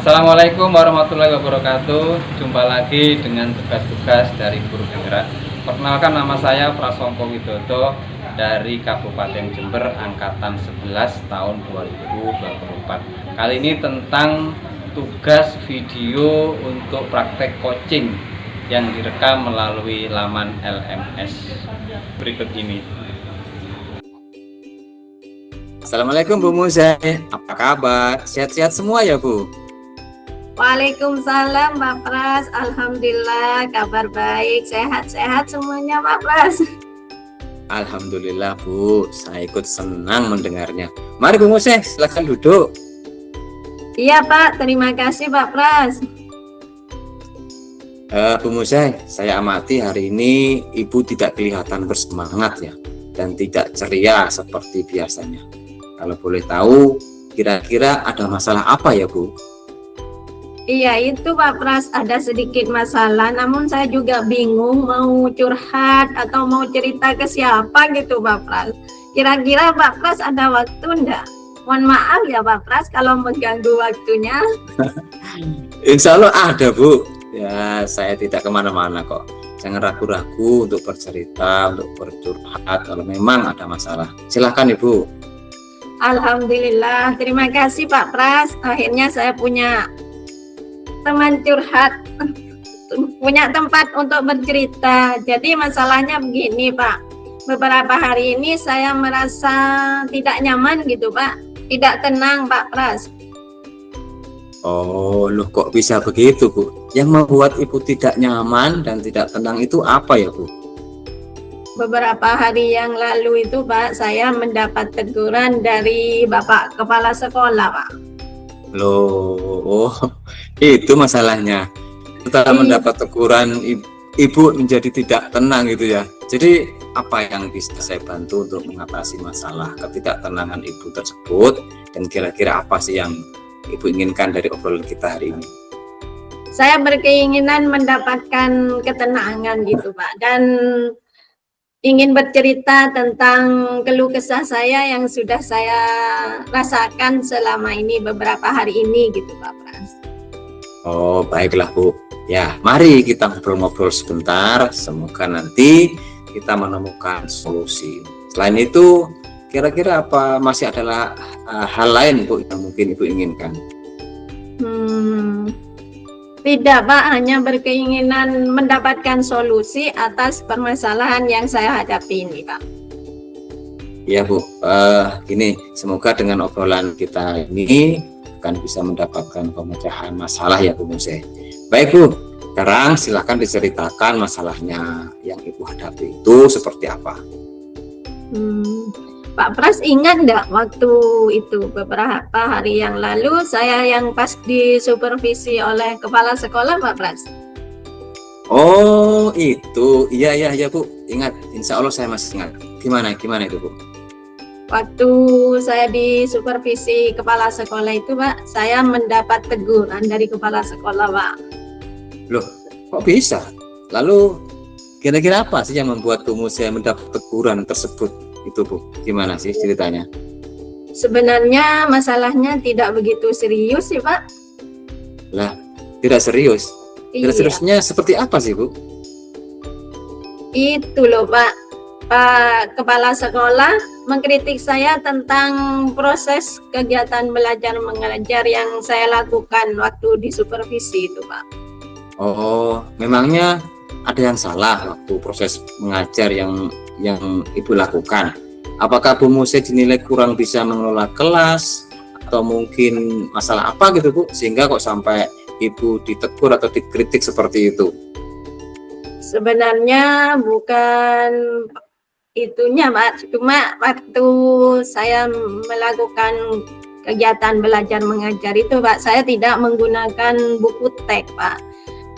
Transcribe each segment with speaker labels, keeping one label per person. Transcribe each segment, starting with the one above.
Speaker 1: Assalamualaikum warahmatullahi wabarakatuh. Jumpa lagi dengan tugas-tugas dari Guru Penggerak. Perkenalkan, nama saya Prasongko Widodo dari Kabupaten Jember, angkatan 11 tahun 2024. Kali ini tentang tugas video untuk praktek coaching yang direkam melalui laman LMS. Berikut ini.
Speaker 2: Assalamualaikum Bu Muza, apa kabar? Sehat-sehat semua ya Bu?
Speaker 3: Waalaikumsalam Pak Pras, alhamdulillah kabar baik, sehat-sehat semuanya Pak Pras.
Speaker 2: Alhamdulillah Bu, saya ikut senang mendengarnya. Mari Bu Muza, silakan duduk.
Speaker 3: Iya Pak, terima kasih Pak Pras.
Speaker 2: Bu Muza, saya amati hari ini Ibu tidak kelihatan bersemangat ya, dan tidak ceria seperti biasanya. Kalau boleh tahu, kira-kira ada masalah apa ya Bu?
Speaker 3: Iya itu Pak Pras, ada sedikit masalah, namun saya juga bingung mau curhat atau mau cerita ke siapa gitu Pak Pras. Kira-kira Pak Pras ada waktu enggak? Mohon maaf ya Pak Pras kalau mengganggu waktunya.
Speaker 2: Insya Allah ada Bu. Ya, saya tidak kemana-mana kok. Jangan ragu-ragu untuk bercerita, untuk bercurhat kalau memang ada masalah. Silakan Ibu.
Speaker 3: Alhamdulillah, terima kasih Pak Pras. Akhirnya saya punya teman curhat, punya tempat untuk bercerita. Jadi masalahnya begini Pak, beberapa hari ini saya merasa tidak nyaman gitu Pak, tidak tenang Pak Pras.
Speaker 2: Oh, loh kok bisa begitu Bu? Yang membuat Ibu tidak nyaman dan tidak tenang itu apa ya Bu?
Speaker 3: Beberapa hari yang lalu itu Pak, saya mendapat teguran dari Bapak Kepala Sekolah Pak.
Speaker 2: Loh, oh, itu masalahnya. Setelah mendapat teguran Ibu menjadi tidak tenang gitu ya. Jadi apa yang bisa saya bantu untuk mengatasi masalah ketidaktenangan Ibu tersebut, dan kira-kira apa sih yang Ibu inginkan dari obrolan kita hari ini?
Speaker 3: Saya berkeinginan mendapatkan ketenangan gitu Pak, dan ingin bercerita tentang keluh kesah saya yang sudah saya rasakan selama ini, beberapa hari ini gitu Pak Pras.
Speaker 2: Oh, baiklah Bu. Ya, mari kita ngobrol-ngobrol sebentar. Semoga nanti kita menemukan solusi. Selain itu, kira-kira apa masih adalah hal lain Bu yang mungkin Ibu inginkan?
Speaker 3: Tidak Pak, hanya berkeinginan mendapatkan solusi atas permasalahan yang saya hadapi ini Pak.
Speaker 2: Ya Bu, gini, semoga dengan obrolan kita ini akan bisa mendapatkan pemecahan masalah ya Bu Musa. Baik Bu, sekarang silahkan diceritakan masalahnya yang Ibu hadapi itu seperti apa.
Speaker 3: Pak Pras ingat enggak waktu itu beberapa hari yang lalu saya yang pas disupervisi oleh kepala sekolah Pak Pras?
Speaker 2: Oh itu, iya Bu, ingat, insya Allah saya masih ingat. Gimana itu Bu?
Speaker 3: Waktu saya disupervisi kepala sekolah itu Pak, saya mendapat teguran dari kepala sekolah Pak.
Speaker 2: Loh, kok bisa? Lalu kira-kira apa sih yang membuat saya mendapat teguran tersebut? Itu Bu, gimana sih ceritanya?
Speaker 3: Sebenarnya masalahnya tidak begitu serius sih Pak.
Speaker 2: Lah, tidak serius? Tidak
Speaker 3: Iya.
Speaker 2: seriusnya seperti apa sih Bu?
Speaker 3: Itu loh Pak, Pak Kepala Sekolah mengkritik saya tentang proses kegiatan belajar mengajar yang saya lakukan waktu disupervisi itu Pak.
Speaker 2: Oh, memangnya ada yang salah waktu proses mengajar yang Ibu lakukan? Apakah Bu Musa dinilai kurang bisa mengelola kelas, atau mungkin masalah apa gitu Bu, sehingga kok sampai Ibu ditegur atau dikritik seperti itu?
Speaker 3: Sebenarnya bukan itunya Pak, cuma waktu saya melakukan kegiatan belajar mengajar itu Pak, saya tidak menggunakan buku teks Pak.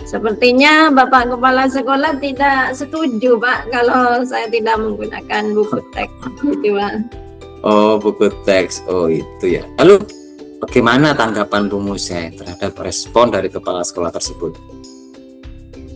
Speaker 3: Sepertinya Bapak Kepala Sekolah tidak setuju Pak kalau saya tidak menggunakan buku teks gitu Pak.
Speaker 2: Oh, buku teks, oh itu ya. Lalu bagaimana tanggapan Bu Musa terhadap respon dari kepala sekolah tersebut?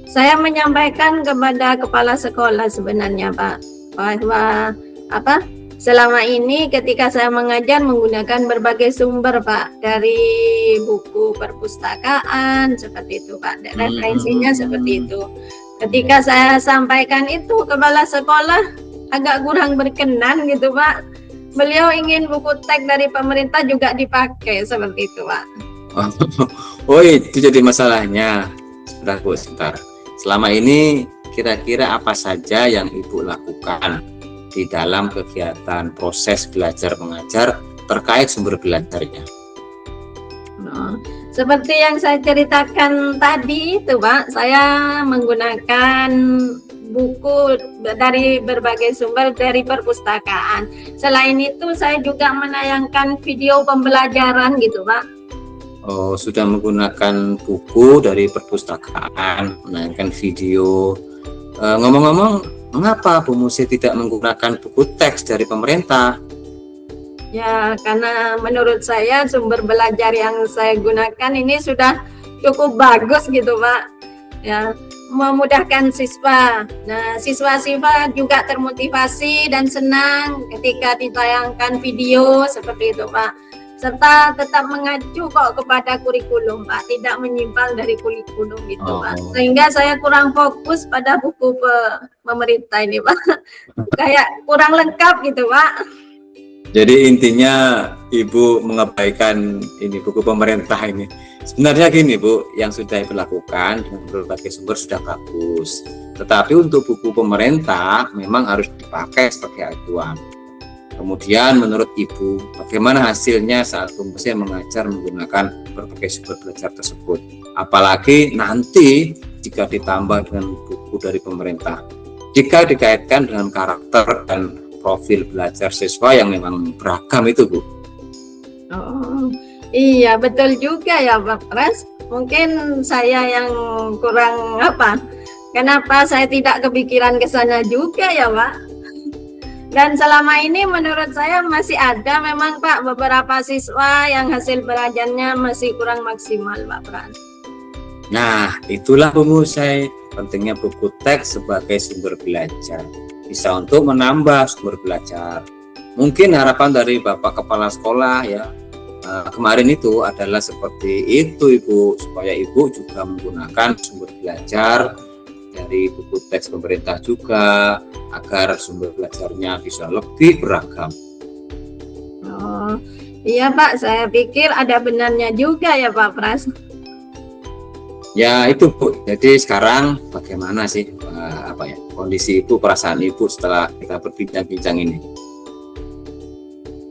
Speaker 3: Saya menyampaikan kepada kepala sekolah sebenarnya Pak, bahwa selama ini ketika saya mengajar menggunakan berbagai sumber Pak, dari buku perpustakaan seperti itu Pak, dan referensinya seperti itu. Ketika saya sampaikan itu, kepala sekolah agak kurang berkenan gitu Pak. Beliau ingin buku teks dari pemerintah juga dipakai seperti itu Pak.
Speaker 2: Oh, itu jadi masalahnya. Sebentar Bu, sebentar. Selama ini kira-kira apa saja yang Ibu lakukan di dalam kegiatan proses belajar mengajar terkait sumber belajarnya?
Speaker 3: Seperti yang saya ceritakan tadi itu Pak, saya menggunakan buku dari berbagai sumber dari perpustakaan. Selain itu saya juga menayangkan video pembelajaran gitu Pak.
Speaker 2: Oh, sudah menggunakan buku dari perpustakaan, menayangkan video. Ngomong-ngomong, mengapa Bu Musi tidak menggunakan buku teks dari pemerintah?
Speaker 3: Ya, karena menurut saya sumber belajar yang saya gunakan ini sudah cukup bagus gitu Pak. Ya, memudahkan siswa. Nah, siswa-siswa juga termotivasi dan senang ketika ditayangkan video seperti itu Pak. Serta tetap mengacu kok kepada kurikulum Pak, tidak menyimpang dari kurikulum gitu Pak. Sehingga saya kurang fokus pada buku pemerintah ini Pak. Kayak kurang lengkap gitu Pak.
Speaker 2: Jadi intinya Ibu mengabaikan ini buku pemerintah ini. Sebenarnya gini Bu, yang sudah Ibu lakukan dengan berbagai sumber sudah bagus. Tetapi untuk buku pemerintah memang harus dipakai sebagai acuan. Kemudian menurut Ibu, bagaimana hasilnya saat Bu Musi mengajar menggunakan berbagai sumber belajar tersebut? Apalagi nanti jika ditambah dengan buku dari pemerintah. Jika dikaitkan dengan karakter dan profil belajar siswa yang memang beragam itu Bu.
Speaker 3: Oh, iya betul juga ya Pak Pras. Mungkin saya yang kurang kenapa saya tidak kepikiran ke sana juga ya Pak. Dan selama ini menurut saya masih ada memang Pak beberapa siswa yang hasil belajarnya masih kurang maksimal Pak Pras.
Speaker 2: Nah, itulah Bu Musi, pentingnya buku teks sebagai sumber belajar. Bisa untuk menambah sumber belajar. Mungkin harapan dari Bapak Kepala Sekolah ya kemarin itu adalah seperti itu Ibu, supaya Ibu juga menggunakan sumber belajar dari buku teks pemerintah juga agar sumber belajarnya bisa lebih beragam.
Speaker 3: Oh, iya Pak, saya pikir ada benarnya juga ya Pak Pras.
Speaker 2: Ya itu Bu, jadi sekarang bagaimana sih kondisi Ibu, perasaan Ibu setelah kita berbincang-bincang ini?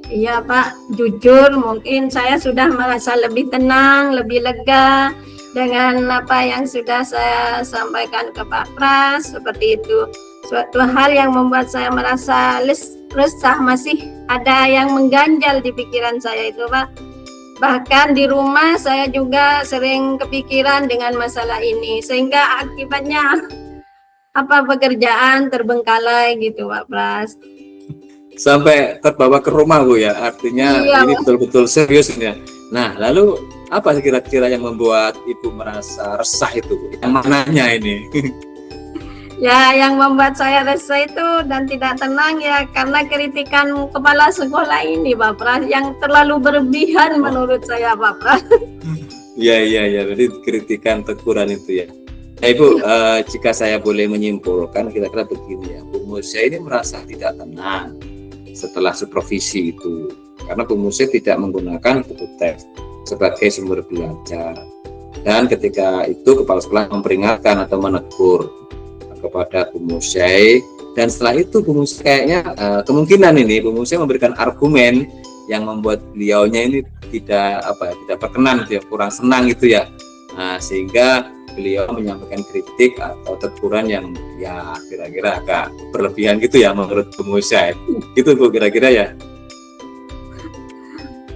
Speaker 3: Iya Pak, jujur mungkin saya sudah merasa lebih tenang, lebih lega dengan apa yang sudah saya sampaikan ke Pak Pras seperti itu. Suatu hal yang membuat saya merasa resah, masih ada yang mengganjal di pikiran saya itu Pak. Bahkan di rumah saya juga sering kepikiran dengan masalah ini, sehingga akibatnya pekerjaan terbengkalai gitu Pak Pras.
Speaker 2: Sampai terbawa ke rumah Bu ya, artinya iya, ini betul-betul serius ya. Nah, lalu apa kira-kira yang membuat Ibu merasa resah itu Bu? Yang mananya ini?
Speaker 3: Ya, yang membuat saya resah itu dan tidak tenang ya karena kritikan kepala sekolah ini Pak Pras yang terlalu berlebihan menurut saya Pak Pras.
Speaker 2: Iya, berarti kritikan teguran itu ya. Nah, Ibu, jika saya boleh menyimpulkan kira-kira begini ya, Bu Musi ini merasa tidak tenang setelah supervisi itu karena Bu Musi tidak menggunakan buku teks sebagai sumber belajar, dan ketika itu kepala sekolah memperingatkan atau menegur kepada Bu Musi, dan setelah itu Bu Musi kayaknya kemungkinan ini Bu Musi memberikan argumen yang membuat beliaunya ini tidak berkenan, kurang senang gitu ya. Nah, sehingga beliau menyampaikan kritik atau teguran yang ya kira-kira agak berlebihan gitu ya menurut Bu Musi. Gitu Bu kira-kira ya.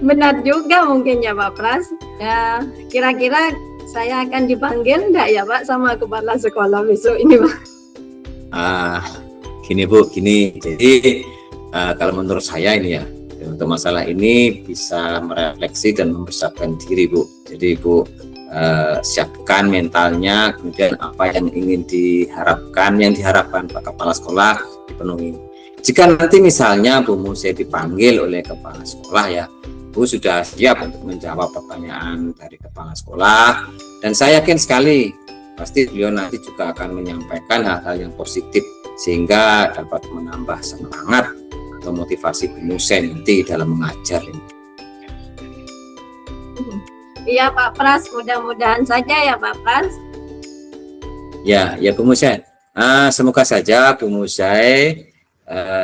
Speaker 3: Benar juga mungkin ya Pak Pras. Ya, kira-kira saya akan dipanggil enggak ya Pak sama kepala sekolah besok ini Pak?
Speaker 2: Gini Bu, jadi kalau menurut saya ini ya, untuk masalah ini bisa merefleksi dan mempersiapkan diri Bu. Jadi Bu siapkan mentalnya, kemudian apa yang ingin diharapkan Pak Kepala Sekolah dipenuhi. Jika nanti misalnya Bu Muse dipanggil oleh kepala sekolah ya, Bu sudah siap untuk menjawab pertanyaan dari kepala sekolah, dan saya yakin sekali pasti beliau nanti juga akan menyampaikan hal-hal yang positif sehingga dapat menambah semangat atau motivasi Bu Muse nanti dalam mengajar ini.
Speaker 3: Iya Pak Pras, mudah-mudahan saja ya Pak Pras.
Speaker 2: Ya Bu Muse. Semoga saja Bu Muse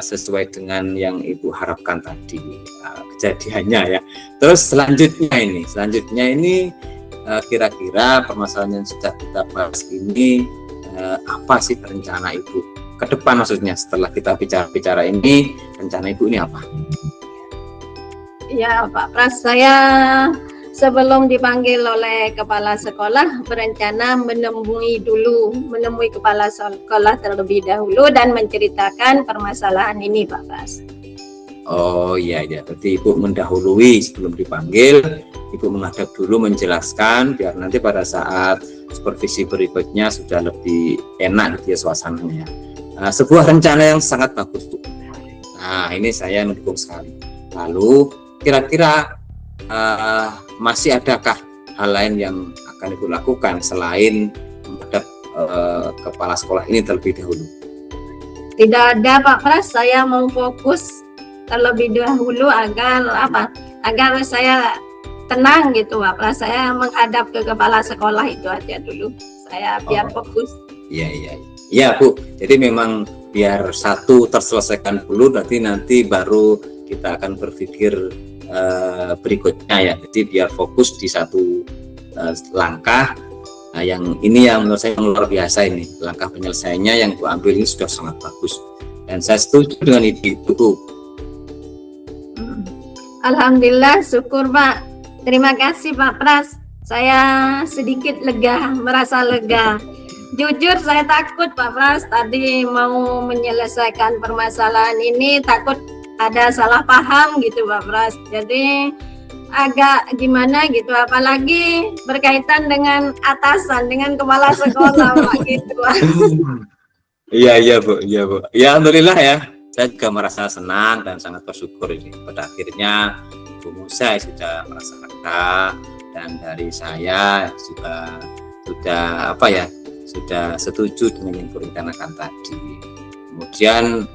Speaker 2: sesuai dengan yang Ibu harapkan tadi kejadiannya ya. Terus selanjutnya ini kira-kira permasalahan yang sudah kita bahas ini apa sih rencana Ibu ke depan, maksudnya setelah kita bicara ini, rencana Ibu ini apa?
Speaker 3: Ya Pak Pras, saya sebelum dipanggil oleh kepala sekolah berencana menemui kepala sekolah terlebih dahulu dan menceritakan permasalahan ini Pak Pras.
Speaker 2: Oh iya, berarti Ibu mendahului sebelum dipanggil, Ibu menghadap dulu menjelaskan biar nanti pada saat supervisi berikutnya sudah lebih enak gitu ya suasananya. Sebuah rencana yang sangat bagus Bu. Nah ini saya mendukung sekali. Lalu kira-kira masih adakah hal lain yang akan Ibu lakukan selain menghadap kepala sekolah ini terlebih dahulu?
Speaker 3: Tidak ada Pak Pras, saya mau fokus terlebih dahulu agar saya tenang gitu Pak Pras. Saya menghadap ke kepala sekolah itu aja dulu. Saya biar fokus.
Speaker 2: Iya Bu. Jadi memang biar satu terselesaikan dulu, nanti baru kita akan berpikir berikutnya ya. Jadi biar fokus di satu langkah. Nah, yang ini yang menurut saya luar biasa ini. Langkah penyelesaiannya yang Bu ambil ini sudah sangat bagus. Dan saya setuju dengan ide itu Bu.
Speaker 3: Alhamdulillah, syukur Pak. Terima kasih Pak Pras. Saya sedikit merasa lega. Jujur saya takut Pak Pras, tadi mau menyelesaikan permasalahan ini takut ada salah paham gitu Pak Pras. Jadi agak gimana gitu, apalagi berkaitan dengan atasan, dengan kepala sekolah Pak gitu.
Speaker 2: Iya Bu. Ya alhamdulillah ya. Saya juga merasa senang dan sangat bersyukur ini. Pada akhirnya Bu Muse sudah merasa lega, dan dari saya juga sudah setuju dengan yang direncanakan tadi. Kemudian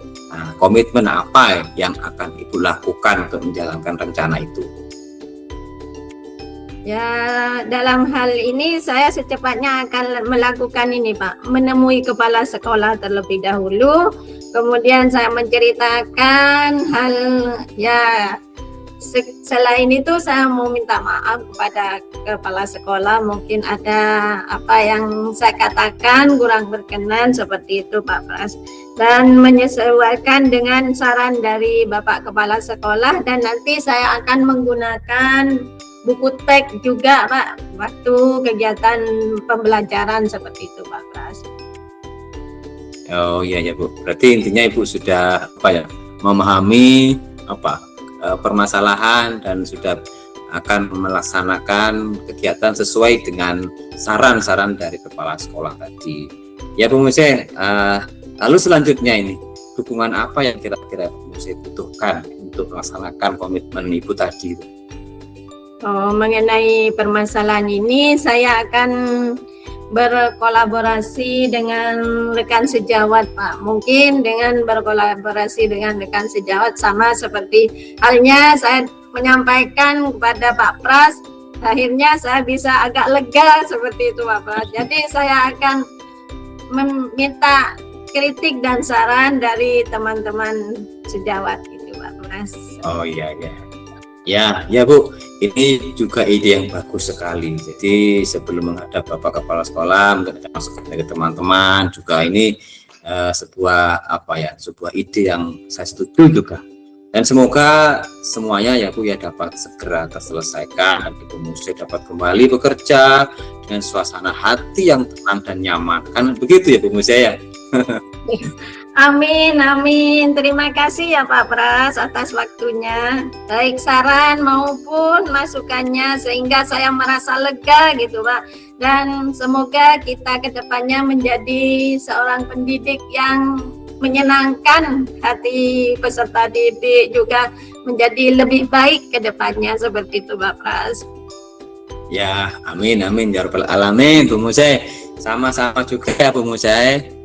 Speaker 2: komitmen apa yang akan Ibu lakukan untuk menjalankan rencana itu?
Speaker 3: Ya, dalam hal ini saya secepatnya akan melakukan ini Pak, menemui kepala sekolah terlebih dahulu, kemudian saya menceritakan hal ya. Selain itu saya mau minta maaf kepada kepala sekolah, mungkin ada apa yang saya katakan kurang berkenan seperti itu Pak Pras, dan menyesuaikan dengan saran dari Bapak Kepala Sekolah, dan nanti saya akan menggunakan buku teks juga Pak waktu kegiatan pembelajaran seperti itu Pak Pras.
Speaker 2: Oh iya Bu, berarti intinya Ibu sudah memahami permasalahan dan sudah akan melaksanakan kegiatan sesuai dengan saran-saran dari kepala sekolah tadi. Ya Bu Muse, lalu selanjutnya ini dukungan apa yang kira-kira Bu Muse butuhkan untuk melaksanakan komitmen Ibu tadi?
Speaker 3: Mengenai permasalahan ini saya akan berkolaborasi dengan rekan sejawat Pak. Mungkin dengan berkolaborasi dengan rekan sejawat sama seperti halnya saya menyampaikan kepada Pak Pras, akhirnya saya bisa agak lega seperti itu Pak Pras. Jadi saya akan meminta kritik dan saran dari teman-teman sejawat itu Pak Pras.
Speaker 2: Oh iya. Ya Bu, ini juga ide yang bagus sekali. Jadi sebelum menghadap Bapak Kepala Sekolah, masuk ke teman-teman juga ini sebuah ide yang saya setuju juga. Dan semoga semuanya ya Bu ya dapat segera terselesaikan, dan Ibu Muse dapat kembali bekerja dengan suasana hati yang tenang dan nyaman. Kan begitu ya Bu Muse ya?
Speaker 3: Amin. Terima kasih ya Pak Pras atas waktunya, baik saran maupun masukannya, sehingga saya merasa lega gitu Pak. Dan semoga kita kedepannya menjadi seorang pendidik yang menyenangkan hati peserta didik, juga menjadi lebih baik ke depannya, seperti itu Pak Pras.
Speaker 2: Ya, amin amin ya rabbal alamin Bu Musai. Sama-sama juga ya Bu Musai.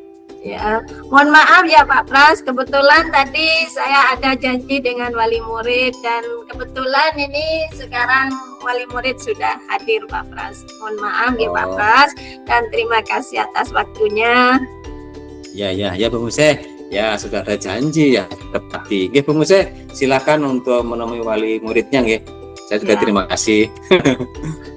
Speaker 3: Ya, mohon maaf ya Pak Pras, kebetulan tadi saya ada janji dengan wali murid dan kebetulan ini sekarang wali murid sudah hadir Pak Pras. Mohon maaf ya Pak Pras dan terima kasih atas waktunya.
Speaker 2: Ya Bu Musai. Ya sudah ada janji ya tepati. Nggih Bu Musai, silakan untuk menemui wali muridnya nggih. Saya juga terima kasih.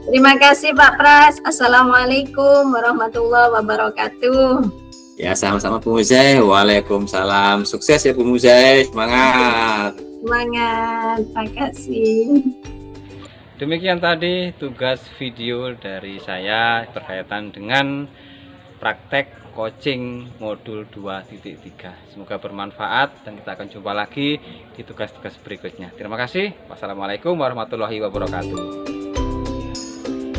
Speaker 3: Terima kasih Pak Pras. Assalamualaikum warahmatullahi wabarakatuh.
Speaker 2: Ya sama-sama Bu Musai. Waalaikumsalam. Sukses ya Bu Musai. Semangat.
Speaker 3: Semangat. Terima kasih.
Speaker 1: Demikian tadi tugas video dari saya berkaitan dengan praktek coaching modul 2.3. Semoga bermanfaat dan kita akan jumpa lagi di tugas-tugas berikutnya. Terima kasih. Wassalamualaikum warahmatullahi wabarakatuh.